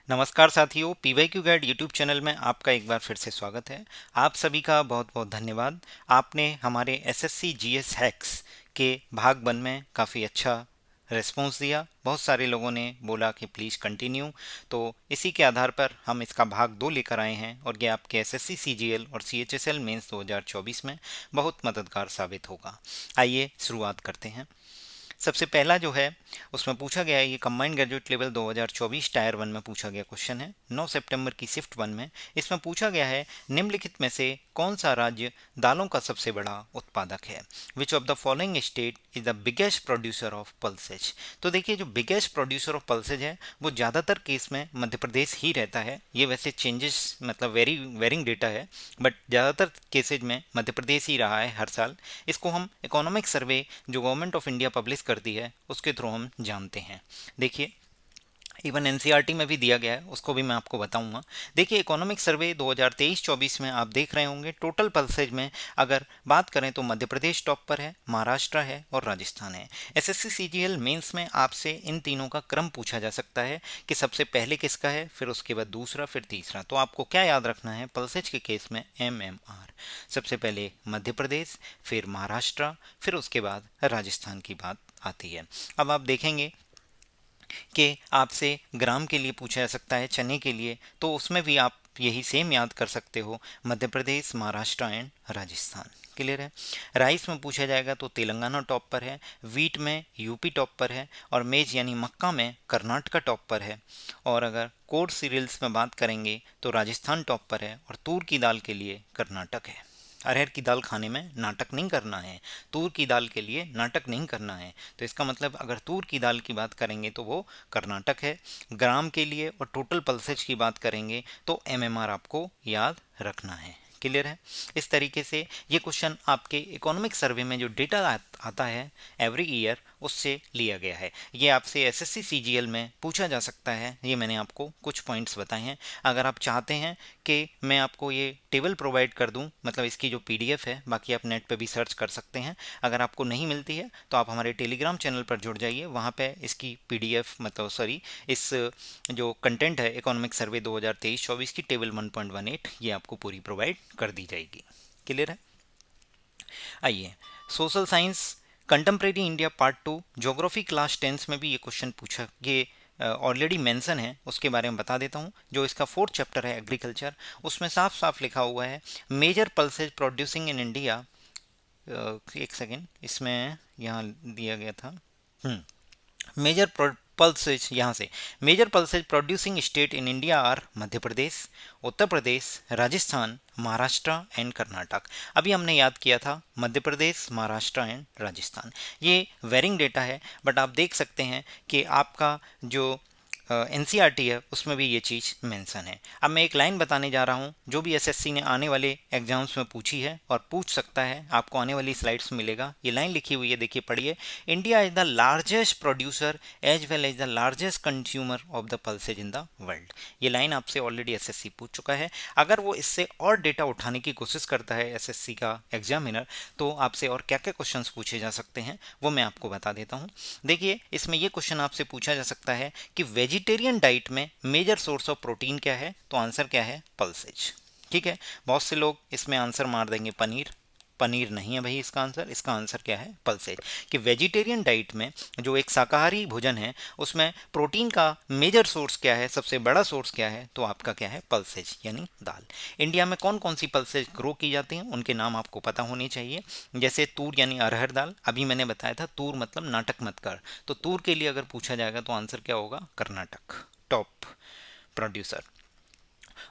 नमस्कार साथियों, PYQ guide YouTube channel में आपका एक बार फिर से स्वागत है। आप सभी का बहुत बहुत धन्यवाद। आपने हमारे एसएससी जीएस हैक्स के भाग 1 में काफ़ी अच्छा रिस्पॉन्स दिया। बहुत सारे लोगों ने बोला कि प्लीज़ कंटिन्यू, तो इसी के आधार पर हम इसका भाग 2 लेकर आए हैं और ये आपके एसएससी सीजीएल और सीएचएसएल मेंस 2024 में बहुत मददगार साबित होगा। आइए शुरुआत करते हैं। सबसे पहला जो है उसमें पूछा गया है, ये कंबाइंड ग्रेजुएट लेवल 2024 टायर 1 में पूछा गया क्वेश्चन है 9 सितंबर की शिफ्ट 1 में। इसमें पूछा गया है निम्नलिखित में से कौन सा राज्य दालों का सबसे बड़ा उत्पादक है। Which of the following state is the biggest producer of pulses. तो देखिए, जो बिगेस्ट प्रोड्यूसर ऑफ पल्सेज है वो ज़्यादातर केस में मध्य प्रदेश ही रहता है। ये वैसे चेंजेस मतलब वेरिंग डेटा है, बट ज़्यादातर केसेज में मध्य प्रदेश ही रहा है हर साल। इसको हम इकोनॉमिक सर्वे जो गवर्नमेंट ऑफ इंडिया पब्लिश करती है उसके थ्रू हम जानते हैं। देखिए, इवन एनसीईआरटी में भी दिया गया है, उसको भी मैं आपको बताऊंगा। देखिए, इकोनॉमिक सर्वे 2023-24 में आप देख रहे होंगे टोटल पल्सेज में अगर बात करें तो मध्य प्रदेश टॉप पर है, महाराष्ट्र है और राजस्थान है। एसएससी सीजीएल मेंस में आपसे इन तीनों का क्रम पूछा जा सकता है कि सबसे पहले किसका है, फिर उसके बाद दूसरा, फिर तीसरा। तो आपको क्या याद रखना है, पल्सेज के केस में MMR। सबसे पहले मध्य प्रदेश, फिर महाराष्ट्र, फिर उसके बाद राजस्थान की बात आती है। अब आप देखेंगे कि आपसे ग्राम के लिए पूछा जा सकता है, चने के लिए, तो उसमें भी आप यही सेम याद कर सकते हो, मध्य प्रदेश, महाराष्ट्र एंड राजस्थान। क्लियर है। राइस में पूछा जाएगा तो तेलंगाना टॉप पर है, वीट में यूपी टॉप पर है और मेज यानी मक्का में कर्नाटका टॉप पर है। और अगर कोर्स सीरियल्स में बात करेंगे तो राजस्थान टॉप पर है और तूर की दाल के लिए कर्नाटक है। अरहर की दाल खाने में नाटक नहीं करना है, तूर की दाल के लिए नाटक नहीं करना है। तो इसका मतलब अगर तूर की दाल की बात करेंगे तो वो कर्नाटक है। ग्राम के लिए और टोटल पल्सेज की बात करेंगे तो MMR आपको याद रखना है। क्लियर है। इस तरीके से ये क्वेश्चन आपके इकोनॉमिक सर्वे में जो डेटा आता है एवरी ईयर उससे लिया गया है। ये आपसे एसएससी सीजीएल में पूछा जा सकता है। ये मैंने आपको कुछ पॉइंट्स बताए हैं। अगर आप चाहते हैं कि मैं आपको ये टेबल प्रोवाइड कर दूं, मतलब इसकी जो पीडीएफ है, बाकी आप नेट पे भी सर्च कर सकते हैं। अगर आपको नहीं मिलती है तो आप हमारे टेलीग्राम चैनल पर जुड़ जाइए, वहाँ पे इसकी पीडीएफ मतलब सॉरी इस जो कंटेंट है इकोनॉमिक सर्वे 2023-24 की टेबल 1.18 ये आपको पूरी प्रोवाइड कर दी जाएगी। क्लियर है। आइए, social science contemporary India part 2 geography class 10 में भी ये क्वेश्चन पूछा, ये ऑलरेडी मेंशन है, उसके बारे में बता देता हूँ। जो इसका 4th चैप्टर है एग्रीकल्चर, उसमें साफ साफ लिखा हुआ है major pulses producing in India. एक सेकेंड, इसमें यहाँ दिया गया था मेजर पल्सेज, यहाँ से major pulses producing state in India are Madhya Pradesh, Uttar Pradesh, Rajasthan, Maharashtra and Karnataka. अभी हमने याद किया था मध्य प्रदेश, महाराष्ट्र एंड राजस्थान। ये वेरिंग डेटा है, बट आप देख सकते हैं कि आपका जो एनसीईआरटी है उसमें भी ये चीज़ मेंशन है। अब मैं एक लाइन बताने जा रहा हूँ जो भी एसएससी ने आने वाले एग्जाम्स में पूछी है और पूछ सकता है, आपको आने वाली स्लाइड्स में मिलेगा। ये लाइन लिखी हुई है, देखिए पढ़िए। India is the largest producer as well as the largest consumer of the pulses in the world. ये लाइन आपसे ऑलरेडी एसएससी पूछ चुका है। अगर वो इससे और डेटा उठाने की कोशिश करता है एसएससी का एग्जामिनर, तो आपसे और क्या क्या क्वेश्चन पूछे जा सकते हैं वो मैं आपको बता देता हूँ। देखिए, इसमें ये क्वेश्चन आपसे पूछा जा सकता है कि वेजिटेरियन डाइट में मेजर सोर्स ऑफ प्रोटीन क्या है, तो आंसर क्या है, पल्सेज। ठीक है। बहुत से लोग इसमें आंसर मार देंगे पनीर। पनीर नहीं है भाई इसका आंसर, इसका आंसर क्या है, पल्सेज। कि वेजिटेरियन डाइट में जो एक शाकाहारी भोजन है उसमें प्रोटीन का मेजर सोर्स क्या है, सबसे बड़ा सोर्स क्या है, तो आपका क्या है, पल्सेज यानी दाल। इंडिया में कौन कौन सी पल्सेज ग्रो की जाती हैं उनके नाम आपको पता होने चाहिए। जैसे तूर यानी अरहर दाल, अभी मैंने बताया था तूर मतलब नाटक मत कर, तो तूर के लिए अगर पूछा जाएगा तो आंसर क्या होगा, कर्नाटक टॉप प्रोड्यूसर।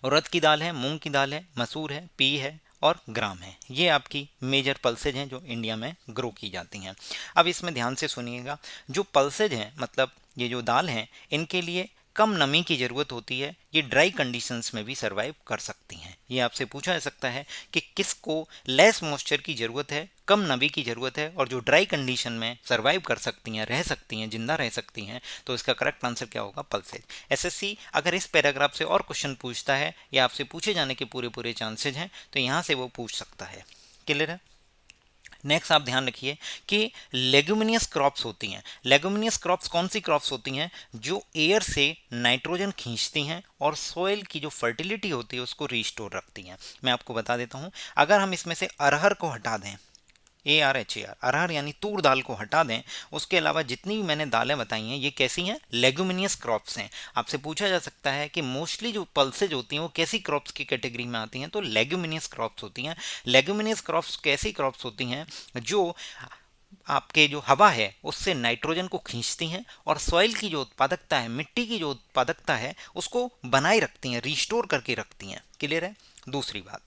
उड़द की दाल है, मूंग की दाल है, मसूर है, पी है और ग्राम है। ये आपकी मेजर पल्सेज हैं जो इंडिया में ग्रो की जाती हैं। अब इसमें ध्यान से सुनिएगा, जो पल्सेज हैं मतलब ये जो दाल हैं, इनके लिए कम नमी की ज़रूरत होती है। ये ड्राई कंडीशंस में भी सर्वाइव कर सकती हैं। ये आपसे पूछा जा सकता है कि किसको लेस मॉइस्चर की ज़रूरत है, कम नमी की ज़रूरत है और जो ड्राई कंडीशन में सर्वाइव कर सकती हैं, रह सकती हैं, जिंदा रह सकती हैं, तो इसका करेक्ट आंसर क्या होगा, पल्सेज। एसएससी अगर इस पैराग्राफ से और क्वेश्चन पूछता है या आपसे पूछे जाने के पूरे पूरे चांसेज हैं तो यहाँ से वो पूछ सकता है। क्लियर है। नेक्स्ट आप ध्यान रखिए कि लेग्यूमिनियस क्रॉप्स होती हैं। लेग्यूमिनियस क्रॉप्स कौन सी क्रॉप्स होती हैं? जो एयर से नाइट्रोजन खींचती हैं और सोइल की जो फर्टिलिटी होती है उसको रिस्टोर रखती हैं। मैं आपको बता देता हूं, अगर हम इसमें से अरहर को हटा दें, ARHAR, अरहर यानी तूर दाल को हटा दें, उसके अलावा जितनी भी मैंने दालें बताई हैं ये कैसी हैं? लेग्यूमिनियस क्रॉप्स हैं। आपसे पूछा जा सकता है कि मोस्टली जो पल्सेज होती हैं वो कैसी क्रॉप्स की कैटेगरी में आती हैं? तो लेग्यूमिनियस क्रॉप्स होती हैं। लेग्यूमिनियस क्रॉप्स कैसी क्रॉप्स होती हैं? जो आपके जो हवा है उससे नाइट्रोजन को खींचती हैं और सॉइल की जो उत्पादकता है, मिट्टी की जो उत्पादकता है, उसको बनाए रखती हैं, रिस्टोर करके रखती हैं। क्लियर है? दूसरी बात,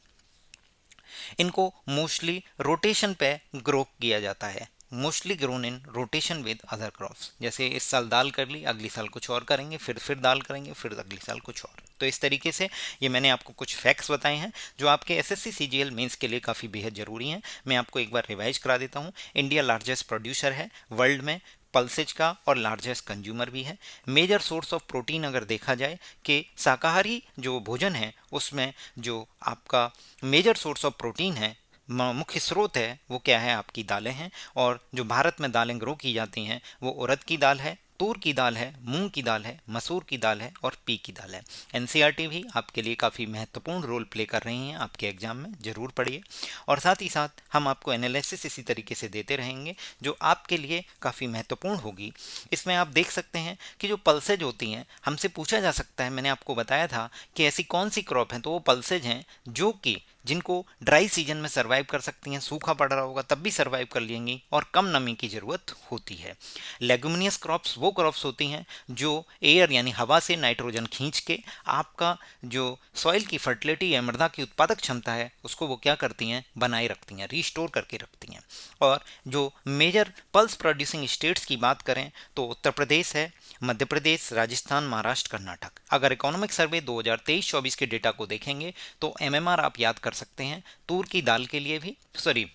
इनको मोस्टली रोटेशन पे ग्रो किया जाता है। Mostly grown in rotation with other crops. जैसे इस साल दाल कर ली, अगली साल कुछ और करेंगे, फिर दाल करेंगे, फिर अगली साल कुछ और। तो इस तरीके से ये मैंने आपको कुछ फैक्ट्स बताए हैं जो आपके एसएससी सीजीएल मेंस के लिए काफ़ी बेहद ज़रूरी हैं। मैं आपको एक बार रिवाइज करा देता हूँ। इंडिया लार्जेस्ट प्रोड्यूसर है वर्ल्ड में पल्सेज का और लार्जेस्ट कंज्यूमर भी है। मेजर सोर्स ऑफ प्रोटीन अगर देखा जाए कि शाकाहारी जो भोजन है उसमें जो आपका मेजर सोर्स ऑफ प्रोटीन है, मुख्य स्रोत है, वो क्या है? आपकी दालें हैं। और जो भारत में दालें ग्रो की जाती हैं वो उड़द की दाल है, तूर की दाल है, मूंग की दाल है, मसूर की दाल है और पी की दाल है। एनसीईआरटी भी आपके लिए काफ़ी महत्वपूर्ण रोल प्ले कर रही हैं आपके एग्जाम में, जरूर पढ़िए। और साथ ही साथ हम आपको एनालिसिस इसी तरीके से देते रहेंगे जो आपके लिए काफ़ी महत्वपूर्ण होगी। इसमें आप देख सकते हैं कि जो पल्सेज होती हैं, हमसे पूछा जा सकता है, मैंने आपको बताया था कि ऐसी कौन सी क्रॉप हैं, तो वो पल्सेज हैं जो कि जिनको ड्राई सीजन में सर्वाइव कर सकती हैं, सूखा पड़ रहा होगा तब भी सर्वाइव कर लेंगी और कम नमी की ज़रूरत होती है। लेग्यूमिनियस क्रॉप्स वो क्रॉप्स होती हैं जो एयर यानी हवा से नाइट्रोजन खींच के आपका जो सॉइल की फर्टिलिटी या मृदा की उत्पादक क्षमता है उसको वो क्या करती हैं? बनाए रखती हैं, रिस्टोर करके रखती हैं। और जो मेजर पल्स प्रोड्यूसिंग स्टेट्स की बात करें तो उत्तर प्रदेश है, मध्य प्रदेश, राजस्थान, महाराष्ट्र, कर्नाटक। अगर इकोनॉमिक सर्वे 2023-24 के डेटा को देखेंगे तो MMR आप याद कर सकते हैं तूर की दाल के लिए भी, सॉरी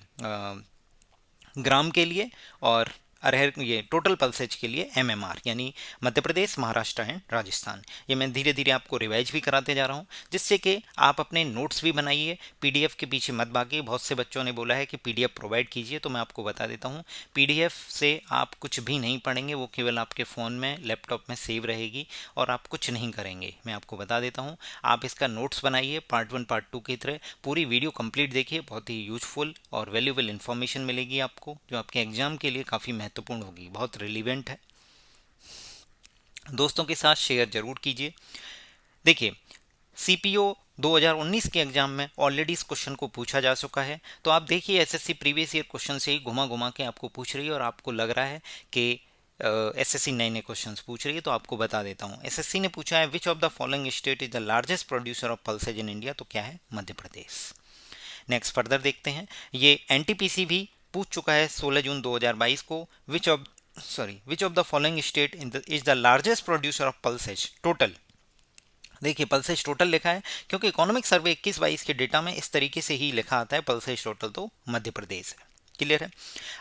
ग्राम के लिए, और अरहर ये टोटल पल्सेज के लिए MMR यानी मध्य प्रदेश, महाराष्ट्र एंड राजस्थान। ये मैं धीरे धीरे आपको रिवाइज भी कराते जा रहा हूँ जिससे कि आप अपने नोट्स भी बनाइए, PDF के पीछे मत भागिए। बहुत से बच्चों ने बोला है कि PDF प्रोवाइड कीजिए, तो मैं आपको बता देता हूँ PDF से आप कुछ भी नहीं पढ़ेंगे, वो केवल आपके फ़ोन में, लैपटॉप में सेव रहेगी और आप कुछ नहीं करेंगे। मैं आपको बता देता हूँ, आप इसका नोट्स बनाइए पार्ट 1 पार्ट 2 की तरह, पूरी वीडियो कंप्लीट देखिए, बहुत ही यूजफुल और वैल्यूएबल इन्फॉर्मेशन मिलेगी आपको जो आपके एग्जाम के लिए काफ़ी महत्वपूर्ण होगी, बहुत रिलीवेंट है। दोस्तों के साथ शेयर जरूर कीजिए। देखिए, CPO 2019 के एग्जाम में ऑलरेडी इस क्वेश्चन को पूछा जा चुका है, तो आप देखिए एसएससी प्रीवियस ईयर क्वेश्चन से ही घुमा घुमा के आपको पूछ रही है और आपको लग रहा है कि एसएससी नए नए क्वेश्चंस पूछ रही है, तो आपको बता देता हूँ। एसएससी ने पूछा है which of the following state is the largest producer of pulses in India, तो क्या है? मध्य प्रदेश। नेक्स्ट फर्दर देखते हैं, ये एनटीपीसी भी पूछ चुका है 16 जून 2022 को, which of the following state is the largest producer of pulses total. देखिए पल्सेज टोटल लिखा है क्योंकि इकोनॉमिक सर्वे 21-22 के डेटा में इस तरीके से ही लिखा आता है पल्सेज टोटल, तो मध्य प्रदेश है। क्लियर है?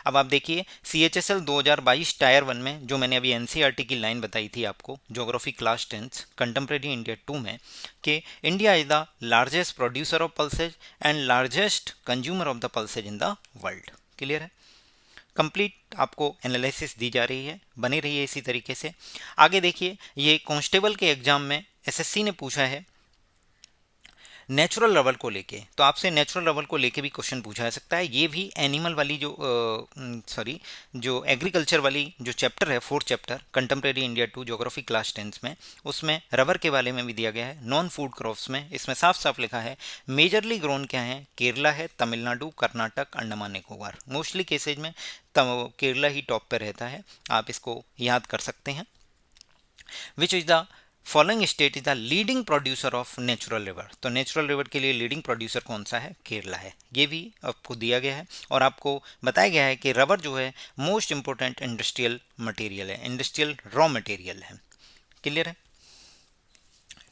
अब आप देखिए CHSL 2022 टायर 1 में जो मैंने अभी एनसीईआरटी की लाइन बताई थी आपको, ज्योग्राफी क्लास 10 कंटेम्प्रेरी इंडिया 2 में, कि India is the largest producer of pulses and largest consumer of the pulses in the world. Clear है? कंप्लीट आपको एनालिसिस दी जा रही है, बने रहिए इसी तरीके से। आगे देखिए, ये कांस्टेबल के एग्जाम में एसएससी ने पूछा है नेचुरल रबर को लेके, तो आपसे नेचुरल रबर को लेके भी क्वेश्चन पूछा जा सकता है। ये भी एनिमल वाली जो जो एग्रीकल्चर वाली जो चैप्टर है, 4th chapter contemporary India 2 geography class 10 में, उसमें रबर के बारे में भी दिया गया है। नॉन फूड क्रॉप्स में इसमें साफ साफ लिखा है मेजरली ग्रोन क्या है? केरला है, तमिलनाडु, कर्नाटक, अंडमान निकोबार। मोस्टली केसेज में केरला ही टॉप पे रहता है, आप इसको याद कर सकते हैं। Which is the following state is the leading producer of natural river, तो नेचुरल रिवर के लिए लीडिंग प्रोड्यूसर कौन सा है? केरला है। ये भी आपको दिया गया है और आपको बताया गया है कि रबर जो है मोस्ट इंपोर्टेंट इंडस्ट्रियल मटेरियल है, इंडस्ट्रियल रॉ मटेरियल है। क्लियर है?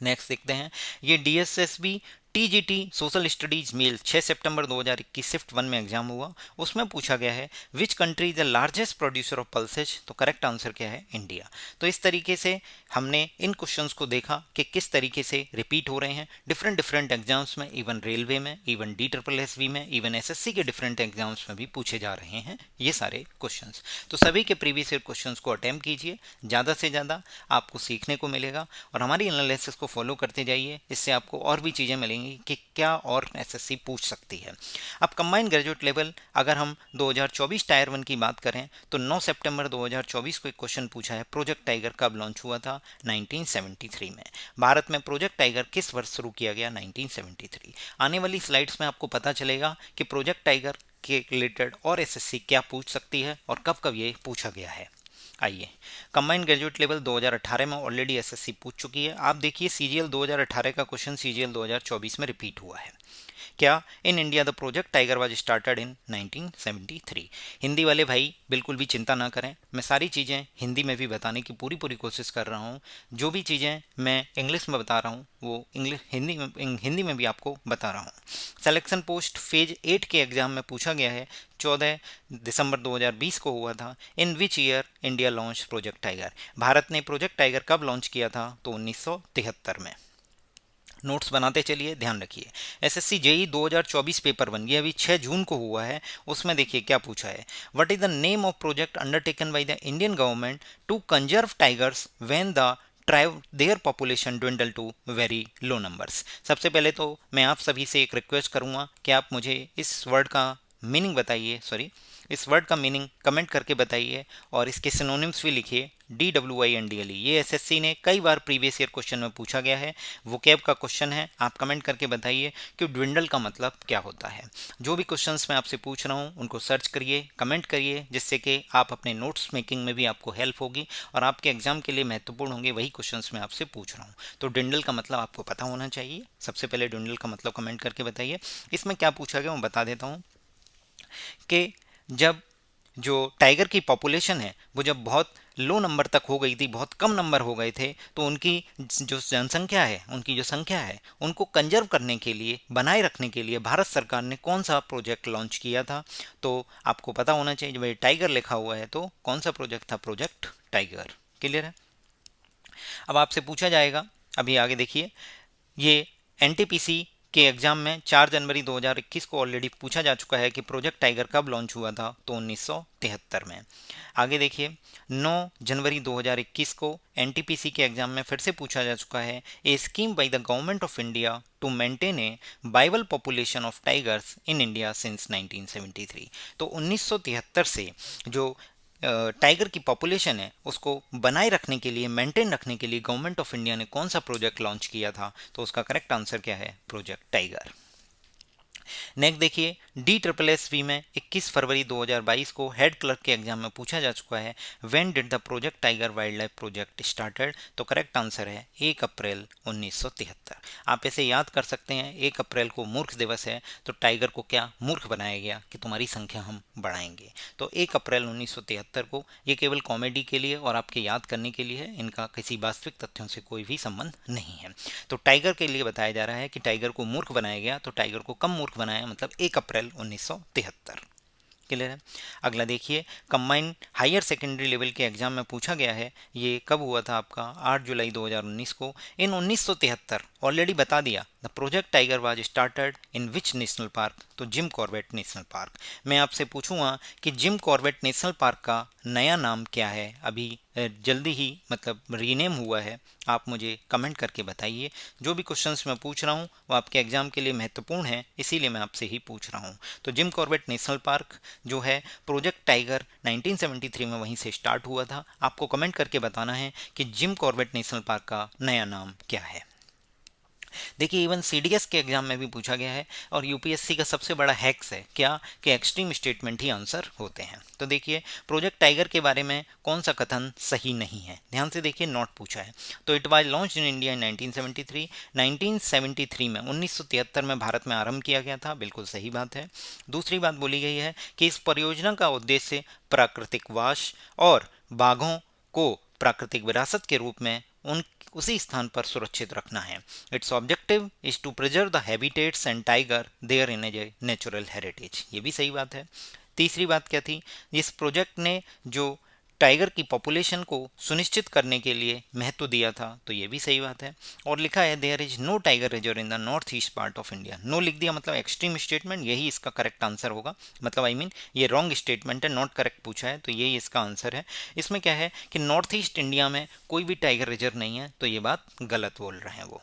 नेक्स्ट देखते हैं, ये DSSB TGT social studies male 6 सितंबर 2021 शिफ्ट 1 में एग्जाम हुआ, उसमें पूछा गया है which country is the largest producer of pulses, तो करेक्ट आंसर क्या है? इंडिया। तो इस तरीके से हमने इन क्वेश्चंस को देखा कि किस तरीके से रिपीट हो रहे हैं डिफरेंट डिफरेंट एग्जाम्स में, इवन रेलवे में, इवन DSSB में, इवन एसएससी के डिफरेंट एग्जाम्स में भी पूछे जा रहे हैं ये सारे क्वेश्चंस। तो सभी के प्रीवियस ईयर क्वेश्चंस को अटेम्प्ट कीजिए, ज़्यादा से ज़्यादा आपको सीखने को मिलेगा और हमारी एनालिसिस को फॉलो करते जाइए, इससे आपको और भी चीज़ें मिलेंगी कि क्या और एसएससी पूछ सकती है। अब कंबाइंड ग्रेजुएट लेवल अगर हम 2024 टायर 1 की बात करें तो 9 सितंबर 2024 को एक क्वेश्चन पूछा है, प्रोजेक्ट टाइगर कब लॉन्च हुआ था? 1973 में। भारत में प्रोजेक्ट टाइगर किस वर्ष शुरू किया गया? 1973। आने वाली स्लाइड्स में आपको पता चलेगा कि प्रोजेक्ट टाइगर के रिलेटेड और एसएससी क्या पूछ सकती है और कब कब ये पूछा गया है। आइए, कंबाइंड ग्रेजुएट लेवल 2018 में ऑलरेडी एसएससी पूछ चुकी है। आप देखिए सीजीएल 2018 का क्वेश्चन सीजीएल 2024 में रिपीट हुआ है। क्या? In India the project tiger was started in 1973। Hindi वाले भाई बिल्कुल भी चिंता ना करें, मैं सारी चीज़ें हिंदी में भी बताने की पूरी पूरी कोशिश कर रहा हूँ। जो भी चीज़ें मैं इंग्लिश में बता रहा हूँ वो हिंदी में भी आपको बता रहा हूँ। सिलेक्शन पोस्ट फेज 8 के एग्जाम में पूछा गया है, 14 दिसंबर 2020 को हुआ था। In which year India launch project tiger, Bharat ने प्रोजेक्ट टाइगर कब लॉन्च किया था? तो 1973 में। नोट्स बनाते चलिए, ध्यान रखिए। एसएससी जेई 2024 पेपर 1 ये अभी 6 जून को हुआ है, उसमें देखिए क्या पूछा है। What is the name of project undertaken by the Indian government to conserve tigers when the tribe their population dwindle to very low numbers. सबसे पहले तो मैं आप सभी से एक रिक्वेस्ट करूंगा कि आप मुझे इस वर्ड का मीनिंग बताइए, इस वर्ड का मीनिंग कमेंट करके बताइए और इसके सिनोनिम्स भी लिखिए। DWINDLE ये एसएससी ने कई बार प्रीवियस ईयर क्वेश्चन में पूछा गया है, वोकैब का क्वेश्चन है। आप कमेंट करके बताइए कि ड्विंडल का मतलब क्या होता है। जो भी क्वेश्चंस मैं आपसे पूछ रहा हूँ उनको सर्च करिए, कमेंट करिए, जिससे कि आप अपने नोट्स मेकिंग में भी आपको हेल्प होगी और आपके एग्जाम के लिए महत्वपूर्ण होंगे वही क्वेश्चंस मैं आपसे पूछ रहा हूँ। तो ड्विंडल का मतलब आपको पता होना चाहिए। सबसे पहले ड्विंडल का मतलब कमेंट करके बताइए। इसमें क्या पूछा गया मैं बता देता हूँ कि जब जो टाइगर की पॉपुलेशन है वो जब बहुत लो नंबर तक हो गई थी, बहुत कम नंबर हो गए थे, तो उनकी जो जनसंख्या है, उनकी जो संख्या है उनको कंजर्व करने के लिए, बनाए रखने के लिए भारत सरकार ने कौन सा प्रोजेक्ट लॉन्च किया था? तो आपको पता होना चाहिए, जब टाइगर लिखा हुआ है तो कौन सा प्रोजेक्ट था? Project tiger. क्लियर है? अब आपसे पूछा जाएगा, अभी आगे देखिए, ये एनटीपीसी के एग्जाम में 4 जनवरी 2021 को ऑलरेडी पूछा जा चुका है कि प्रोजेक्ट टाइगर कब लॉन्च हुआ था? तो 1973 में। आगे देखिए, 9 जनवरी 2021 को एनटीपीसी के एग्जाम में फिर से पूछा जा चुका है, a scheme by the government of India to maintain a viable population of tigers in India since 1973। तो 1973 से जो टाइगर की पॉपुलेशन है उसको बनाए रखने के लिए, मेंटेन रखने के लिए गवर्नमेंट ऑफ इंडिया ने कौन सा प्रोजेक्ट लॉन्च किया था? तो उसका करेक्ट आंसर क्या है? Project tiger. नेक्स्ट देखिए, DSSB में 21 फरवरी 2022 को हेड क्लर्क के एग्जाम में पूछा जा चुका है, when did the project tiger wild life project started? तो करेक्ट आंसर है 1 अप्रैल 1973। आप ऐसे याद कर सकते हैं, 1 अप्रैल को मूर्ख दिवस है, तो टाइगर को क्या मूर्ख बनाया गया कि तुम्हारी संख्या हम बढ़ाएंगे। तो 1 अप्रैल 1973 को, ये केवल कॉमेडी के लिए और आपके याद करने के लिए है, इनका किसी वास्तविक तथ्यों से कोई भी संबंध नहीं है। तो टाइगर के लिए बताया जा रहा है कि टाइगर को मूर्ख बनाया गया, तो टाइगर को कम मूर्ख बनाया, मतलब 1 अप्रैल 1973। क्लियर है? अगला देखिए, कंबाइंड हायर सेकेंडरी लेवल के एग्जाम में पूछा गया है, ये कब हुआ था आपका? 8 जुलाई 2019 को। इन 1973 ऑलरेडी बता दिया, the project tiger was started in which national park? तो जिम कॉर्बेट नेशनल पार्क। मैं आपसे पूछूंगा कि जिम कॉर्बेट नेशनल पार्क का नया नाम क्या है? अभी जल्दी ही मतलब रीनेम हुआ है, आप मुझे कमेंट करके बताइए। जो भी क्वेश्चंस मैं पूछ रहा हूँ वो आपके एग्जाम के लिए महत्वपूर्ण है, इसीलिए मैं आपसे ही पूछ रहा हूँ। तो जिम कॉर्बेट नेशनल पार्क जो है, प्रोजेक्ट टाइगर 1973 में वहीं से स्टार्ट हुआ था। आपको कमेंट करके बताना है कि जिम कॉर्बेट नेशनल पार्क का नया नाम क्या है। देखिए, इवन सीडीएस के एग्जाम में भी पूछा गया है और यूपीएससी का सबसे बड़ा हैक्स है क्या? कि एक्सट्रीम स्टेटमेंट ही आंसर होते हैं। तो देखिए, प्रोजेक्ट टाइगर के बारे में कौन सा कथन सही नहीं है? ध्यान से देखिए, नॉट पूछा है। तो it was launch in India in 1973। 1973 में, 1973 में भारत में आरंभ किया गया था, बिल्कुल सही बात है। दूसरी बात बोली गई है कि इस परियोजना का उद्देश्य प्राकृतिक वास और बाघों को प्राकृतिक विरासत के रूप में उसी स्थान पर सुरक्षित रखना है। Its objective is to preserve the habitats and tiger there in a natural heritage. ये भी सही बात है। तीसरी बात क्या थी, इस प्रोजेक्ट ने जो टाइगर की पॉपुलेशन को सुनिश्चित करने के लिए महत्व दिया था, तो ये भी सही बात है। और लिखा है there is no tiger reserve in the north east part of India. No लिख दिया मतलब एक्सट्रीम स्टेटमेंट, यही इसका करेक्ट आंसर होगा। मतलब आई मीन ये रॉन्ग स्टेटमेंट है, नॉट करेक्ट पूछा है, तो यही इसका आंसर है। इसमें क्या है कि नॉर्थ ईस्ट इंडिया में कोई भी टाइगर रिजर्व नहीं है, तो ये बात गलत बोल रहे हैं वो।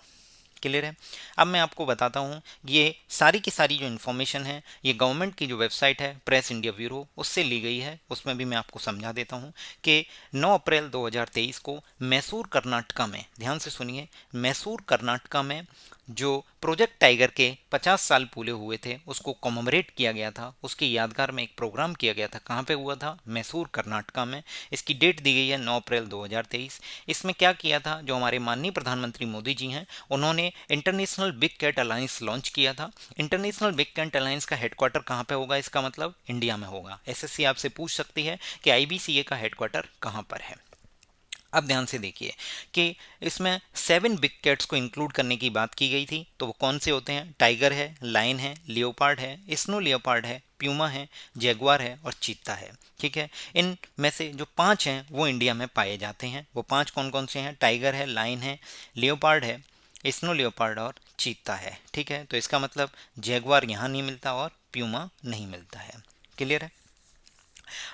क्लियर है। अब मैं आपको बताता हूँ, ये सारी की सारी जो इन्फॉर्मेशन है ये गवर्नमेंट की जो वेबसाइट है प्रेस इंडिया ब्यूरो उससे ली गई है। उसमें भी मैं आपको समझा देता हूँ कि 9 अप्रैल 2023 को मैसूर कर्नाटका में, ध्यान से सुनिए, मैसूर कर्नाटका में जो प्रोजेक्ट टाइगर के 50 साल पूरे हुए थे उसको कॉमेमोरेट किया गया था, उसकी यादगार में एक प्रोग्राम किया गया था। कहाँ पे हुआ था? मैसूर कर्नाटका में। इसकी डेट दी गई है 9 अप्रैल 2023। इसमें क्या किया था, जो हमारे माननीय प्रधानमंत्री मोदी जी हैं उन्होंने international big cat alliance launch किया था। इंटरनेशनल बिग कैट अलायंस का हेडक्वार्टर कहाँ पे होगा? इसका मतलब इंडिया में होगा। एसएससी आपसे पूछ सकती है कि आईबीसीए का हेडक्वार्टर कहाँ पर है। अब ध्यान से देखिए कि इसमें 7 बिग कैट्स को इंक्लूड करने की बात की गई थी। तो वो कौन से होते हैं? टाइगर है, लायन है, लियोपार्ड है, स्नो लियोपार्ड है, प्यूमा है, जैगुआर है और चीता है। ठीक है। इन में से जो 5 हैं वो इंडिया में पाए जाते हैं। वो 5 कौन कौन से हैं? टाइगर है, लायन है, लियोपार्ड है, स्नो लियोपार्ड और चीता है। ठीक है। तो इसका मतलब जैगुआर यहाँ नहीं मिलता और प्यूमा नहीं मिलता है। क्लियर है।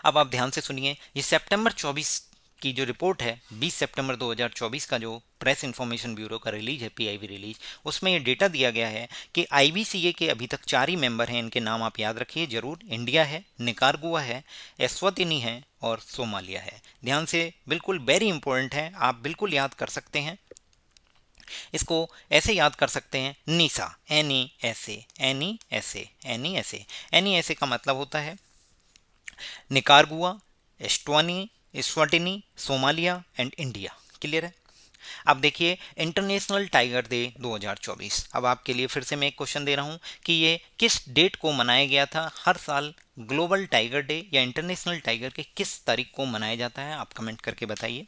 अब आप ध्यान से सुनिए, ये सितंबर 24 की जो रिपोर्ट है, 20 सितंबर 2024 का जो प्रेस इंफॉर्मेशन ब्यूरो का रिलीज है, पीआईबी रिलीज, उसमें ये डेटा दिया गया है कि आईबीसीए के अभी तक 4 ही मेंबर हैं। इनके नाम आप याद रखिए जरूर। इंडिया है, निकारागुआ है, एस्वातिनी है और सोमालिया है। ध्यान से, बिल्कुल वेरी इंपॉर्टेंट है, आप बिल्कुल याद कर सकते हैं। इसको ऐसे याद कर सकते हैं, NESA, N E S A, N E S A, N E S A. N E S A का मतलब होता है निकारागुआ, एस्टवानी, Eswatini, Somalia and India. Clear है। अब देखिए इंटरनेशनल टाइगर डे 2024। अब आपके लिए फिर से मैं एक क्वेश्चन दे रहा हूं कि ये किस डेट को मनाया गया था? हर साल ग्लोबल टाइगर डे या इंटरनेशनल टाइगर के किस तारीख को मनाया जाता है? आप कमेंट करके बताइए।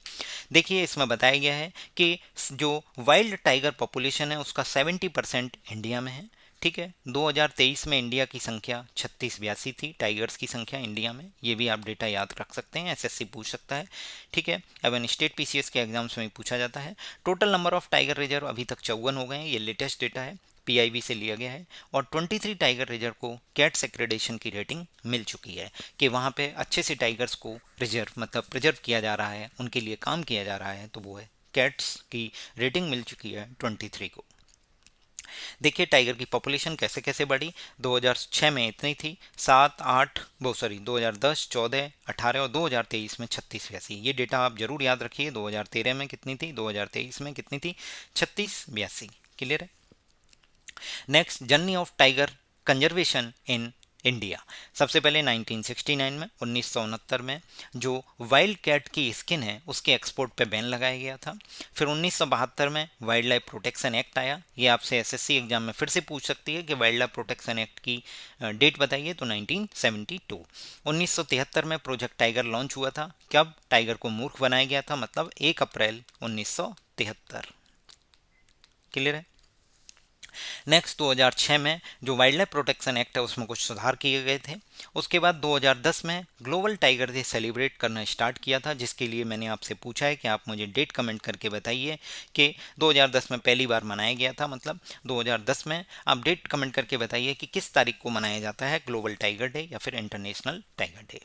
देखिए इसमें बताया गया है कि जो वाइल्ड टाइगर पॉपुलेशन है उसका 70% इंडिया में है। ठीक है। 2023 में इंडिया की संख्या 3682 थी, टाइगर्स की संख्या इंडिया में। ये भी आप डेटा याद रख सकते हैं, एसएससी पूछ सकता है। ठीक है। एवं स्टेट पीसीएस के एग्जाम्स में पूछा जाता है। Total number of tiger reserve अभी तक 54 हो गए हैं। ये लेटेस्ट डेटा है, पीआईबी से लिया गया है। और 23 टाइगर रिजर्व को कैट्स एक्रेडिटेशन की रेटिंग मिल चुकी है कि वहाँ पे अच्छे से टाइगर्स को रिजर्व मतलब प्रिजर्व किया जा रहा है, उनके लिए काम किया जा रहा है। तो वो है कैट्स की रेटिंग मिल चुकी है 23 को। देखिए टाइगर की पॉपुलेशन कैसे कैसे बढ़ी। 2006 में इतनी थी, 7 8 वो सॉरी 2010 14 18 और 2023 में 36 82। ये डेटा आप जरूर याद रखिए। 2013 में कितनी थी, 2023 में कितनी थी? 36 82। क्लियर है। Next, journey of tiger conservation in India. सबसे पहले 1969 में 1969 में जो वाइल्ड कैट की स्किन है उसके एक्सपोर्ट पे बैन लगाया गया था। फिर 1972 में वाइल्ड लाइफ प्रोटेक्शन एक्ट आया। ये आपसे एसएससी एग्जाम में फिर से पूछ सकती है कि वाइल्ड लाइफ प्रोटेक्शन एक्ट की डेट बताइए, तो 1972। 1973 में प्रोजेक्ट टाइगर लॉन्च हुआ था। कब? टाइगर को मूर्ख बनाया गया था, मतलब 1 अप्रैल 1973। क्लियर है। नेक्स्ट 2006 में जो वाइल्ड लाइफ प्रोटेक्शन एक्ट है उसमें कुछ सुधार किए गए थे। उसके बाद 2010 में ग्लोबल टाइगर डे सेलिब्रेट करना स्टार्ट किया था, जिसके लिए मैंने आपसे पूछा है कि आप मुझे डेट कमेंट करके बताइए कि 2010 में पहली बार मनाया गया था। मतलब 2010 में आप डेट कमेंट करके बताइए कि किस तारीख को मनाया जाता है ग्लोबल टाइगर डे या फिर इंटरनेशनल टाइगर डे।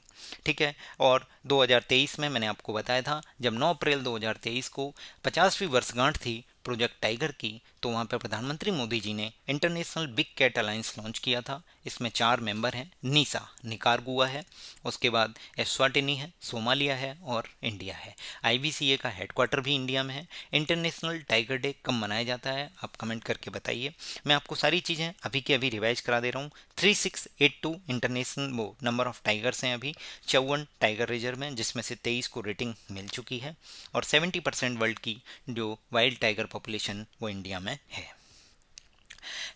ठीक है। और 2023 में मैंने आपको बताया था जब 9 अप्रैल 2023 को 50वीं वर्षगांठ थी प्रोजेक्ट टाइगर की, तो वहाँ पर प्रधानमंत्री मोदी जी ने international big cat alliance launch किया था। इसमें 4 मेंबर हैं, नीसा निकारागुआ है, उसके बाद एस्वाटिनी है, सोमालिया है और इंडिया है। आईबीसीए का हेडक्वार्टर भी इंडिया में है। इंटरनेशनल टाइगर डे कब मनाया जाता है आप कमेंट करके बताइए। मैं आपको सारी चीज़ें अभी के अभी रिवाइज करा दे रहा हूँ। 3682 इंटरनेशनल वो नंबर ऑफ टाइगर्स हैं अभी। 54 टाइगर रिजर्व में जिसमें से 23 को रेटिंग मिल चुकी है। और 70% वर्ल्ड की जो वाइल्ड टाइगर पॉपुलेशन वो इंडिया में है।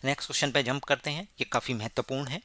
नेक्स्ट क्वेश्चन पे जंप करते हैं, ये काफ़ी महत्वपूर्ण है।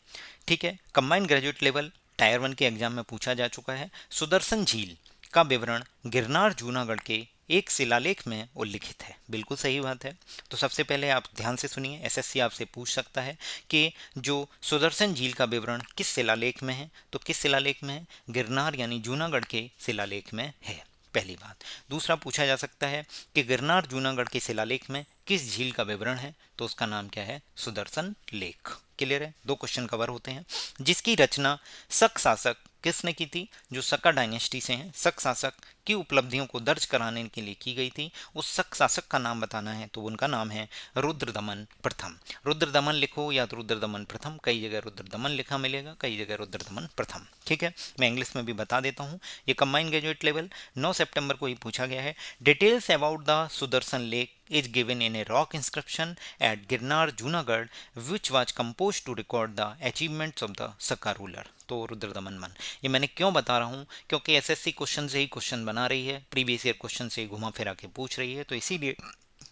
ठीक है। कंबाइंड ग्रेजुएट लेवल टायर 1 के एग्जाम में पूछा जा चुका है। सुदर्शन झील का विवरण गिरनार जूनागढ़ के एक शिलालेख में उल्लिखित है। बिल्कुल सही बात है। तो सबसे पहले आप ध्यान से सुनिए, एसएससी आपसे पूछ सकता है कि जो सुदर्शन झील का विवरण किस शिलालेख में है, तो किस शिलालेख में है? गिरनार यानी जूनागढ़ के शिलालेख में है, पहली बात। दूसरा पूछा जा सकता है कि गिरनार जूनागढ़ के शिलालेख में किस झील का विवरण है, तो उसका नाम क्या है? सुदर्शन लेक। क्लियर है? दो क्वेश्चन कवर होते हैं। जिसकी रचना शक शासक किसने की थी? जो सक्का डायनेस्टी से हैं, शक शासक की उपलब्धियों को दर्ज कराने के लिए की गई थी। उस शक शासक का नाम बताना है तो उनका नाम है रुद्रदमन प्रथम। रुद्रदमन लिखो या तो रुद्रदमन प्रथम, कई जगह रुद्रदमन लिखा मिलेगा, कई जगह रुद्रदमन प्रथम। ठीक है, मैं इंग्लिश में भी बता देता हूँ। ये कंबाइंड ग्रेजुएट लेवल 9 सितंबर को ही पूछा गया है। Details about the Sudarshan lake is given in a rock inscription at Girnar, Junagadh, which was composed to record the achievements of the Sakka ruler. तो रुद्रदमन मन, ये मैंने क्यों बता रहा हूँ? क्योंकि एसएससी क्वेश्चन से ही क्वेश्चन बना रही है, प्रीवियस ईयर क्वेश्चन से घुमा फिरा के पूछ रही है, तो इसीलिए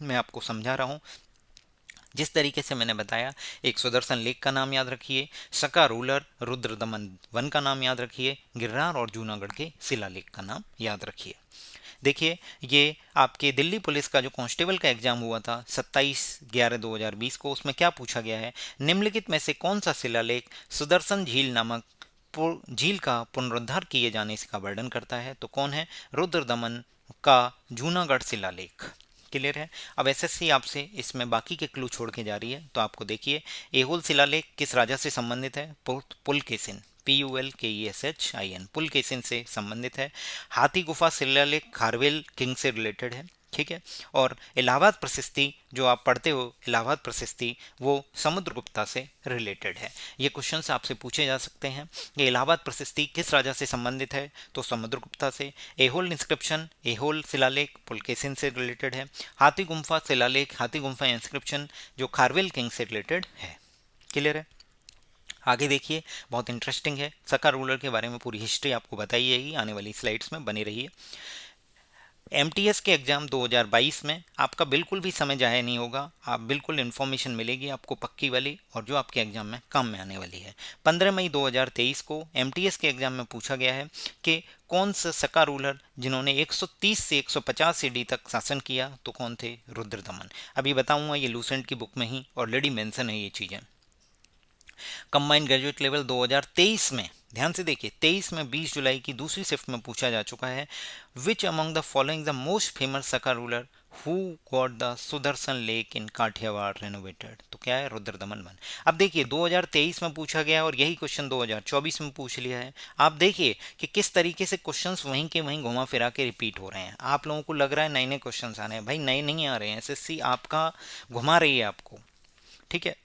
मैं आपको समझा रहा हूँ। जिस तरीके से मैंने बताया, एक सुदर्शन लेक का नाम याद रखिए, सक्का रूलर रुद्रदमन वन का नाम याद रखिए, गिरनार और जूनागढ़ के शिलालेख का नाम याद रखिए। देखिए, ये आपके दिल्ली पुलिस का जो कांस्टेबल का एग्जाम हुआ था 27/11/2020 को, उसमें क्या पूछा गया है? निम्नलिखित में से कौन सा शिलालेख सुदर्शन झील नामक झील का पुनरुद्धार किए जाने का वर्णन करता है? तो कौन है? रुद्रदमन का जूनागढ़ शिलालेख। क्लियर है? अब एसएससी आपसे इसमें बाकी के क्लू छोड़ के जा रही है, तो आपको देखिए, एहोल शिलालेख किस राजा से संबंधित है? पुलकेशिन, PULKESHIN, पुलकेशिन से संबंधित है। हाथी गुफा शिलालेख खारवेल किंग से रिलेटेड है। ठीक है, और इलाहाबाद प्रशस्ति जो आप पढ़ते हो, इलाहाबाद प्रशस्ति, वो समुद्रगुप्ता से रिलेटेड है। ये क्वेश्चन आपसे पूछे जा सकते हैं। ये इलाहाबाद प्रशस्ति किस राजा से संबंधित है? तो समुद्रगुप्ता से। एहोल इंस्क्रिप्शन, एहोल शिलालेख पुलकेशिन से रिलेटेड है। हाथी गुम्फा शिलालेख, हाथी गुम्फा इंस्क्रिप्शन जो खारवेल किंग से रिलेटेड है। क्लियर है? आगे देखिए, बहुत इंटरेस्टिंग है। सक्का रूलर के बारे में पूरी हिस्ट्री आपको बताई जाएगी आने वाली स्लाइड्स में, बनी रहिए। एमटीएस के एग्जाम 2022 में आपका बिल्कुल भी समय जाया नहीं होगा, आप बिल्कुल इन्फॉर्मेशन मिलेगी आपको पक्की वाली, और जो आपके एग्जाम में काम में आने वाली है। 15 मई 2023 को एमटीएस के एग्जाम में पूछा गया है कि कौन सा सक्का रूलर जिन्होंने 130 से 150 ईडी तक शासन किया, तो कौन थे? रुद्रदमन। अभी बताऊंगा, ये लूसेंट की बुक में ही ऑलरेडी मेंशन है ये चीज़ें। कंबाइंड ग्रेजुएट लेवल 2023 में, ध्यान से देखिए, 23 में 20 जुलाई की दूसरी शिफ्ट में पूछा जा चुका है, which among the following the most famous Saka ruler who got the Sudarshan lake in Kathiawar renovated? तो क्या है? रुद्रदमन वन। अब देखिए, 2023 में पूछा गया और यही क्वेश्चन 2024 में पूछ लिया है। आप देखिए कि किस तरीके से क्वेश्चंस वहीं के वहीं घुमा फिरा के रिपीट हो रहे हैं। आप लोगों को लग रहा है नए नए क्वेश्चंस आ रहे हैं, भाई नए नहीं आ रहे हैं, एसएससी आपका घुमा रही है आपको। ठीक है,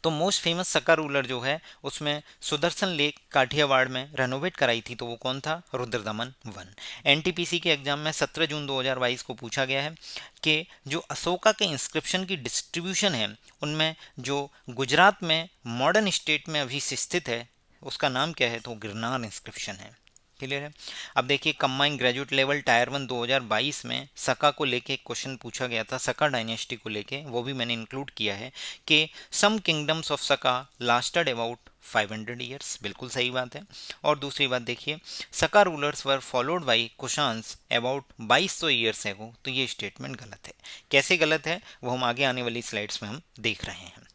तो मोस्ट फेमस सक्का रूलर जो है उसमें सुदर्शन लेक काठियावाड़ में रेनोवेट कराई थी, तो वो कौन था? रुद्रदमन वन। एनटीपीसी के एग्जाम में 17 जून 2022 को पूछा गया है कि जो अशोका के इंस्क्रिप्शन की डिस्ट्रीब्यूशन है, उनमें जो गुजरात में मॉडर्न स्टेट में अभी स्थित है उसका नाम क्या है? तो गिरनार इंस्क्रिप्शन है। क्लियर है? अब देखिए, कंबाइंड ग्रेजुएट लेवल टायर 1 2022 में सक्का को लेके एक क्वेश्चन पूछा गया था, सक्का डायनेस्टी को लेके, वो भी मैंने इंक्लूड किया है कि some kingdoms of Saka lasted about 500 years. बिल्कुल सही बात है। और दूसरी बात देखिए, Saka rulers were followed by Kushans about 2200 years ago, तो ये स्टेटमेंट गलत है। कैसे गलत है वो हम आगे आने वाली स्लाइड्स में हम देख रहे हैं।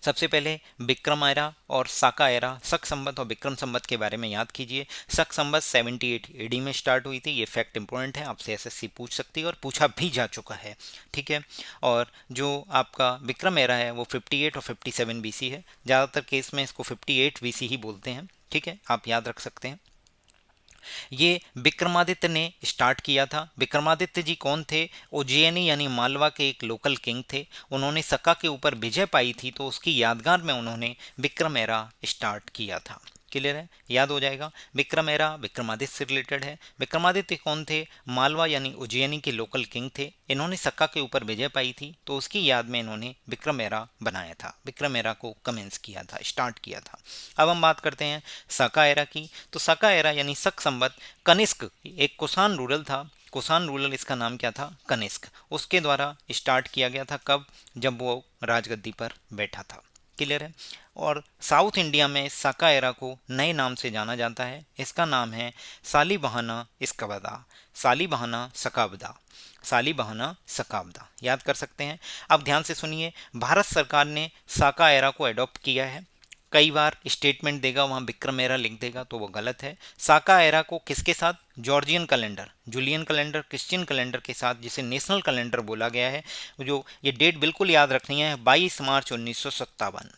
सबसे पहले विक्रम एरा और साका एरा, शक संवत और विक्रम संवत के बारे में याद कीजिए। शक संवत 78 एडी में स्टार्ट हुई थी, ये फैक्ट इंपॉर्टेंट है, आपसे एसएससी पूछ सकती है और पूछा भी जा चुका है। ठीक है, और जो आपका विक्रम एरा है वो 58 और 57 बीसी है। ज़्यादातर केस में इसको 58 बीसी ही बोलते हैं। ठीक है, आप याद रख सकते हैं। ये विक्रमादित्य ने स्टार्ट किया था। विक्रमादित्य जी कौन थे? उज्जैनी यानी मालवा के एक लोकल किंग थे। उन्होंने सक्का के ऊपर विजय पाई थी, तो उसकी यादगार में उन्होंने विक्रम एरा स्टार्ट किया था। क्लियर है? याद हो जाएगा। विक्रम एरा विक्रमादित्य से रिलेटेड है। विक्रमादित्य कौन थे? मालवा यानी उज्जैनी के लोकल किंग थे। इन्होंने सक्का के ऊपर विजय पाई थी, तो उसकी याद में इन्होंने विक्रम एरा बनाया था, विक्रम एरा को कमेंस किया था, स्टार्ट किया था। अब हम बात करते हैं सक्का एरा की। तो सक्का एरा यानी शक संवत कनिष्क एक कुषाण रूरल था। कुषाण रूरल, इसका नाम क्या था? कनिष्क। उसके द्वारा स्टार्ट किया गया था। कब? जब वो राजगद्दी पर बैठा था। क्लियर है। और साउथ इंडिया में साका एरा को नए नाम से जाना जाता है, इसका नाम है सालिबहाना इस्कबदा, सालिबहाना सकाबदा, सालिबहाना सकाबदा, याद कर सकते हैं। अब ध्यान से सुनिए, भारत सरकार ने साका एरा को अडॉप्ट किया है। कई बार स्टेटमेंट देगा वहाँ विक्रम एरा लिख देगा तो वो गलत है। साका एरा को किसके साथ, जॉर्जियन calendar, Julian calendar, Christian calendar के साथ, जिसे नेशनल कैलेंडर बोला गया है, जो ये डेट बिल्कुल याद रखनी है, 22 मार्च 1957।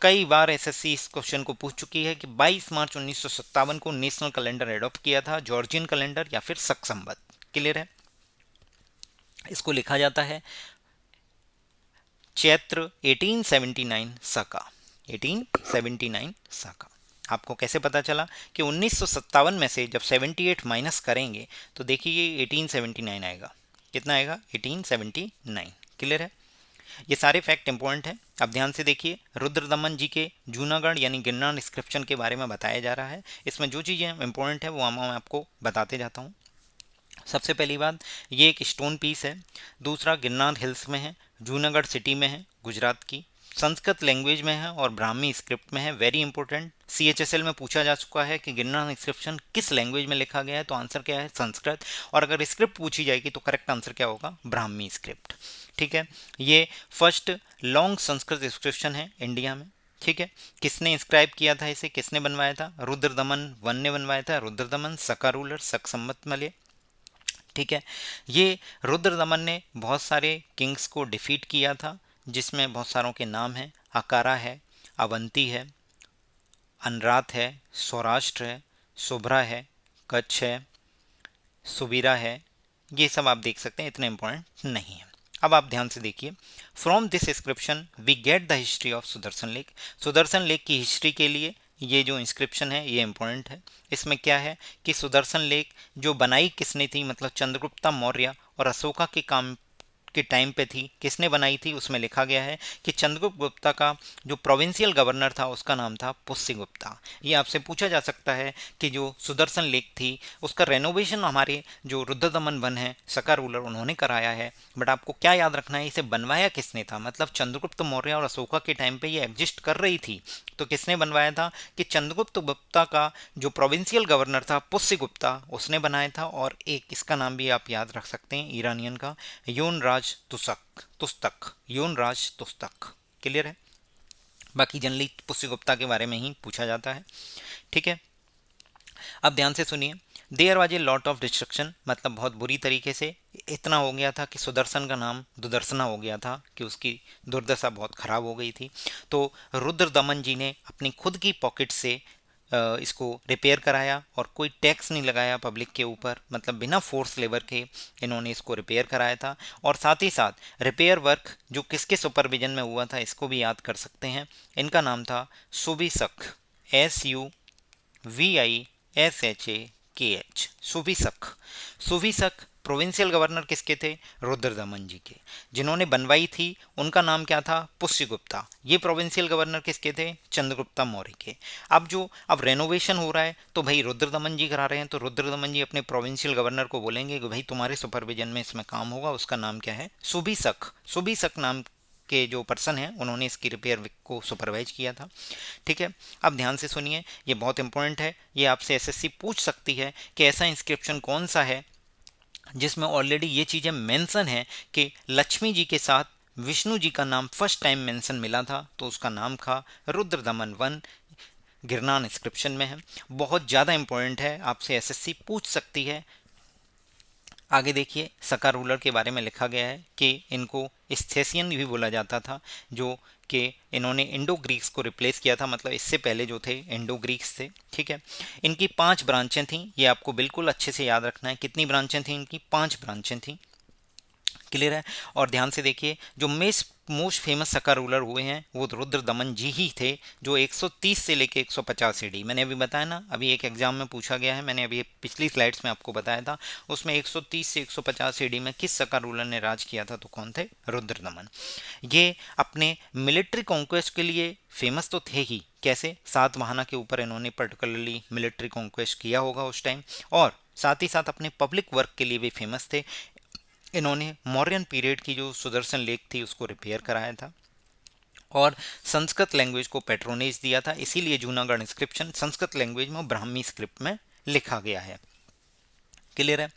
कई बार एसएससी इस क्वेश्चन को पूछ चुकी है कि 22 मार्च 1957 को नेशनल कैलेंडर एडॉप्ट किया था, जॉर्जियन कैलेंडर या फिर शक संवत। क्लियर है। इसको लिखा जाता है चैत्र 1879 साका, 1879 साका। आपको कैसे पता चला कि 1957 में से जब 78 माइनस करेंगे तो देखिए 1879 आएगा। कितना आएगा, 1879। क्लियर है। ये सारे फैक्ट इंपॉर्टेंट हैं। अब ध्यान से देखिए, रुद्रदमन जी के जूनागढ़ यानी गिरनार इंस्क्रिप्शन के बारे में बताया जा रहा है। इसमें जो चीज़ें इंपॉर्टेंट है वो मैं आपको बताते जाता हूँ। सबसे पहली बात, ये एक स्टोन पीस है। दूसरा, गिरनार हिल्स में है, जूनागढ़ सिटी में है, गुजरात की, संस्कृत लैंग्वेज में है और ब्राह्मी स्क्रिप्ट में है। वेरी इंपॉर्टेंट, सीएचएसएल में पूछा जा चुका है कि गिरनार इंस्क्रिप्शन किस लैंग्वेज में लिखा गया है, तो आंसर क्या है, संस्कृत। और अगर स्क्रिप्ट पूछी जाएगी तो करेक्ट आंसर क्या होगा, ब्राह्मी स्क्रिप्ट। ठीक है। ये फर्स्ट लॉन्ग संस्कृत इंस्क्रिप्शन है इंडिया में। ठीक है। किसने इंस्क्राइब किया था इसे, किसने बनवाया था, रुद्रदमन वन ने बनवाया था। रुद्रदमन सका रूलर, शक संवत मलय। ठीक है। ये रुद्रदमन ने बहुत सारे किंग्स को डिफीट किया था, जिसमें बहुत सारों के नाम हैं, अकारा है, अवंती है, अनरात है, सौराष्ट्र है, शुभ्रा है, कच्छ है, सुबीरा है। ये सब आप देख सकते हैं, इतने इंपॉर्टेंट नहीं है। अब आप ध्यान से देखिए, from this inscription we get the history of Sudarshan lake. Sudarshan lake की हिस्ट्री के लिए ये जो इंस्क्रिप्शन है ये इंपॉर्टेंट है। इसमें क्या है कि सुदर्शन लेक जो बनाई किसने थी, मतलब चंद्रगुप्ता मौर्य और अशोका के काम के टाइम पे थी। किसने बनाई थी, उसमें लिखा गया है कि चंद्रगुप्त गुप्ता का जो प्रोविंशियल गवर्नर था उसका नाम था पुष्यगुप्ता। ये आपसे पूछा जा सकता है कि जो सुदर्शन लेक थी उसका रेनोवेशन हमारे जो रुद्रदमन वन है, सका रूलर, उन्होंने कराया है। बट आपको क्या याद रखना है, इसे बनवाया किसने था, मतलब चंद्रगुप्त मौर्य और अशोका के टाइम पे ये एग्जिस्ट कर रही थी, तो किसने बनवाया था कि चंद्रगुप्त गुप्ता का जो प्रोविंशियल गवर्नर था पुष्यगुप्ता, उसने बनाया था। और एक इसका नाम भी आप याद रख सकते हैं ईरानियन का, योनराज तुस्तक, योनराज तुस्तक। क्लियर है। बाकी जनरली पुष्यगुप्ता के बारे में ही पूछा जाता है। ठीक है। अब ध्यान से सुनिए, there was a lot of destruction, मतलब बहुत बुरी तरीके से इतना हो गया था कि सुदर्शन का नाम दुदर्शना हो गया था, कि उसकी दुर्दशा बहुत खराब हो गई थी। तो रुद्रदमन जी ने अपनी खुद की पॉकेट से इसको रिपेयर कराया और कोई टैक्स नहीं लगाया पब्लिक के ऊपर, मतलब बिना फोर्स लेबर के इन्होंने इसको रिपेयर कराया था। और साथ ही साथ रिपेयर वर्क जो किसके सुपरविजन में हुआ था इसको भी याद कर सकते हैं। इनका नाम था सुबिसक, SUVISHAKH, सुविसक। सुविसक प्रोविंशियल गवर्नर किसके थे, रुद्रदमन जी के। जिन्होंने बनवाई थी उनका नाम क्या था, पुष्यगुप्ता। ये प्रोविंशियल गवर्नर किसके थे, चंद्रगुप्ता मौर्य के। अब रेनोवेशन हो रहा है तो भाई रुद्रदमन जी करा रहे हैं, तो रुद्रदमन जी अपने प्रोविंशियल गवर्नर को बोलेंगे कि भाई तुम्हारे सुपरविजन में इसमें काम होगा, उसका नाम क्या है, सुबिसक। सुबिसक नाम के जो पर्सन हैं उन्होंने इसकी रिपेयर को सुपरवाइज किया था। ठीक है। अब ध्यान से सुनिए, ये बहुत इंपॉर्टेंट है, ये आपसे एसएससी पूछ सकती है कि ऐसा इंस्क्रिप्शन कौन सा है जिसमें ऑलरेडी ये चीज़ें मेंशन है कि लक्ष्मी जी के साथ विष्णु जी का नाम फर्स्ट टाइम मेंशन मिला था, तो उसका नाम था रुद्रदमन वन, गिरनार इंस्क्रिप्शन में है। बहुत ज़्यादा इंपॉर्टेंट है, आपसे एसएससी पूछ सकती है। आगे देखिए, सका रूलर के बारे में लिखा गया है कि इनको स्थेसियन भी बोला जाता था, जो कि इन्होंने इंडो ग्रीक्स को रिप्लेस किया था, मतलब इससे पहले जो थे इंडो ग्रीक्स थे। ठीक है। इनकी 5 ब्रांचें थीं, ये आपको बिल्कुल अच्छे से याद रखना है। कितनी ब्रांचें थीं इनकी, 5 ब्रांचें थीं। क्लियर है। और ध्यान से देखिए, जो मोस्ट फेमस सका रूलर हुए हैं वो रुद्रदमन जी ही थे, जो 130 से लेके 150 एडी, मैंने अभी बताया ना, अभी एक एग्जाम में पूछा गया है, मैंने अभी पिछली स्लाइड्स में आपको बताया था, उसमें 130 से 150 एडी में किस सका रूलर ने राज किया था, तो कौन थे, रुद्रदमन। ये अपने मिलिट्री कॉन्क्वेस्ट के लिए फेमस तो थे ही, कैसे, सातवाहना के ऊपर इन्होंने पर्टिकुलरली मिलिट्री कॉन्क्वेस्ट किया होगा उस टाइम, और साथ ही साथ अपने पब्लिक वर्क के लिए भी फेमस थे। इन्होंने मौर्यन पीरियड की जो सुदर्शन लेक थी उसको रिपेयर कराया था। और संस्कृत लैंग्वेज को पेट्रोनेज दिया था, इसीलिए जूनागढ़ इंस्क्रिप्शन संस्कृत लैंग्वेज में ब्राह्मी स्क्रिप्ट में लिखा गया है। क्लियर है।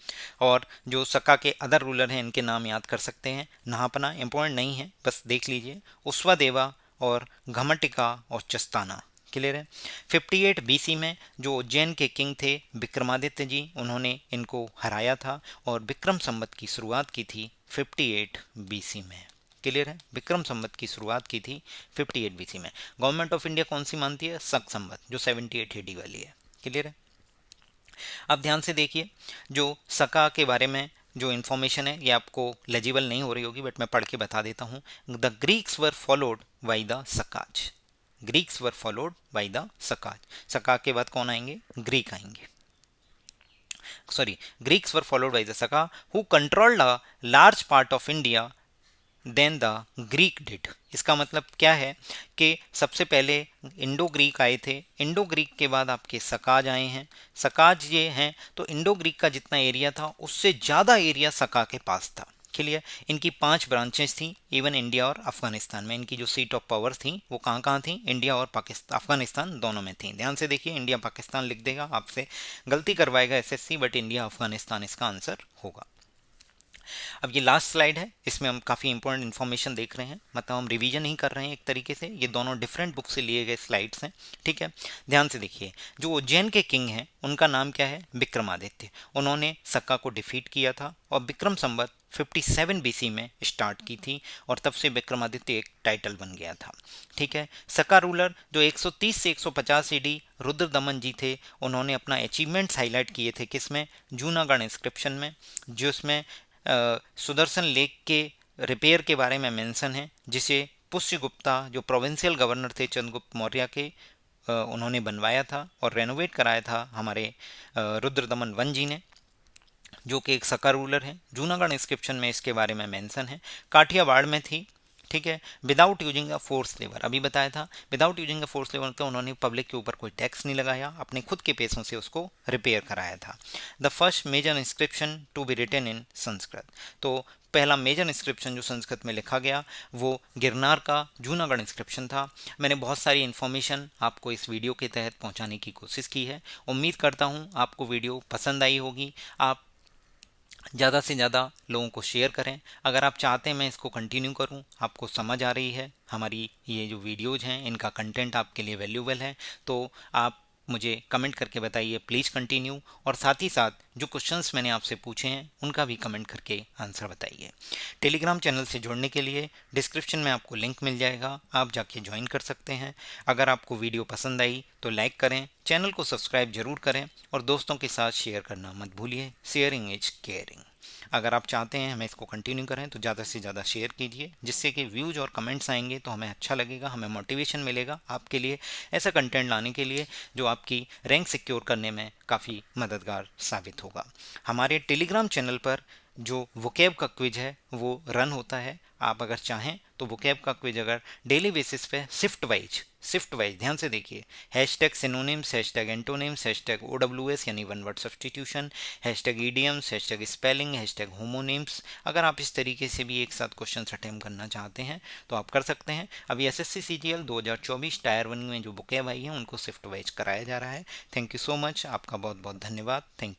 और जो सका के अदर रूलर हैं इनके नाम याद कर सकते हैं। नहापना इंपॉर्टेंट नहीं है, बस देख लीजिए। उस्वादेवा और घमटिका और चस्ताना। क्लियर है। 58 बीसी में जो उज्जैन के किंग थे विक्रमादित्य जी, उन्होंने इनको हराया था और विक्रम संवत की शुरुआत की थी 58 बीसी में। क्लियर है। विक्रम संवत की शुरुआत की थी 58 बीसी में। गवर्नमेंट ऑफ इंडिया कौन सी मानती है? शक संवत, जो 78 एडी वाली है। क्लियर है। अब ध्यान से देखिए, जो सका के बारे में जो इन्फॉर्मेशन है ये आपको लेजिबल नहीं हो रही होगी, बट मैं पढ़ के बता देता हूँ। The Greeks were followed by the Sakas. Greeks were followed by the Sakas. Saka के बाद कौन आएंगे? ग्रीक आएंगे। Sorry, Greeks were followed by the Saka who controlled a large part of India than the Greek did. इसका मतलब क्या है कि सबसे पहले इंडो ग्रीक आए थे, इंडो ग्रीक के बाद आपके सकाज आए हैं। सकाज ये हैं तो इंडो ग्रीक का जितना एरिया था उससे ज़्यादा एरिया सका के पास था। क्लियर। इनकी 5 ब्रांचेस थी, इवन इंडिया और अफगानिस्तान में। इनकी जो सीट ऑफ पावर थी वो कहाँ कहाँ थी? इंडिया और पाकिस्तान, अफगानिस्तान दोनों में थी। ध्यान से देखिए, इंडिया पाकिस्तान लिख देगा, आपसे गलती करवाएगा एसएससी, बट इंडिया अफगानिस्तान इसका आंसर होगा। अब ये लास्ट स्लाइड है, इसमें हम काफ़ी इंपॉर्टेंट इन्फॉर्मेशन देख रहे हैं, मतलब हम रिवीजन ही कर रहे हैं एक तरीके से। ये दोनों डिफरेंट बुक से लिए गए स्लाइड्स हैं। ठीक है। ध्यान से देखिए, जो उज्जैन के किंग हैं उनका नाम क्या है? विक्रमादित्य। उन्होंने सक्का को डिफीट किया था और विक्रम संवत 57 बीसी में स्टार्ट की थी, और तब से विक्रमादित्य एक टाइटल बन गया था। ठीक है। सक्का रूलर जो 130 से 150 एडी रुद्रदमन जी थे, उन्होंने अपना अचीवमेंट्स हाईलाइट किए थे किसमें? जूनागढ़ इंस्क्रिप्शन में, जिसमें सुदर्शन लेक के रिपेयर के बारे में मेंशन है, जिसे पुष्यगुप्ता जो प्रोविंशियल गवर्नर थे चंद्रगुप्त मौर्य के, उन्होंने बनवाया था और रेनोवेट कराया था हमारे रुद्रदमन वन जी ने, जो कि एक सका रूलर है। जूनागढ़ इंस्क्रिप्शन में इसके बारे में मेंशन है। काठियावाड़ में थी। ठीक है। विदाउट यूजिंग अ फोर्स लेवर, अभी बताया था, विदाउट यूजिंग अ फोर्स लेवर तो उन्होंने पब्लिक के ऊपर कोई टैक्स नहीं लगाया, अपने खुद के पैसों से उसको रिपेयर कराया था। The first major inscription to be written in Sanskrit, तो पहला मेजर इंस्क्रिप्शन जो संस्कृत में लिखा गया वो गिरनार का जूनागढ़ इंस्क्रिप्शन था। मैंने बहुत सारी इन्फॉर्मेशन आपको इस वीडियो के तहत पहुंचाने की कोशिश की है। उम्मीद करता हूं आपको वीडियो पसंद आई होगी। आप ज़्यादा से ज़्यादा लोगों को शेयर करें। अगर आप चाहते हैं मैं इसको कंटिन्यू करूं, आपको समझ आ रही है, हमारी ये जो वीडियोज़ हैं इनका कंटेंट आपके लिए वैल्यूबल है, तो आप मुझे कमेंट करके बताइए प्लीज़ कंटिन्यू। और साथ ही साथ जो क्वेश्चंस मैंने आपसे पूछे हैं उनका भी कमेंट करके आंसर बताइए। टेलीग्राम चैनल से जुड़ने के लिए डिस्क्रिप्शन में आपको लिंक मिल जाएगा, आप जाके ज्वाइन कर सकते हैं। अगर आपको वीडियो पसंद आई तो लाइक करें, चैनल को सब्सक्राइब जरूर करें और दोस्तों के साथ शेयर करना मत भूलिए। Sharing is caring. अगर आप चाहते हैं हमें इसको कंटिन्यू करें तो ज़्यादा से ज़्यादा शेयर कीजिए, जिससे कि व्यूज़ और कमेंट्स आएंगे तो हमें अच्छा लगेगा, हमें मोटिवेशन मिलेगा आपके लिए ऐसा कंटेंट लाने के लिए जो आपकी रैंक सिक्योर करने में काफ़ी मददगार साबित होगा। हमारे टेलीग्राम चैनल पर जो वोकैब का क्विज है वो रन होता है। आप अगर चाहें तो वोकैब का क्विज अगर डेली बेसिस पे शिफ्ट वाइज ध्यान से देखिए, hashtag synonyms, hashtag antonyms, hashtag OWS यानी one word substitution, hashtag idioms, hashtag spelling, hashtag homonyms, अगर आप इस तरीके से भी एक साथ क्वेश्चन अटेम्प्ट करना चाहते हैं तो आप कर सकते हैं। अभी एसएससी सीजीएल 2024 टायर 1 में जो वोकैब आई है उनको शिफ्ट वाइज कराया जा रहा है। थैंक यू सो मच, आपका बहुत बहुत धन्यवाद। Thank you.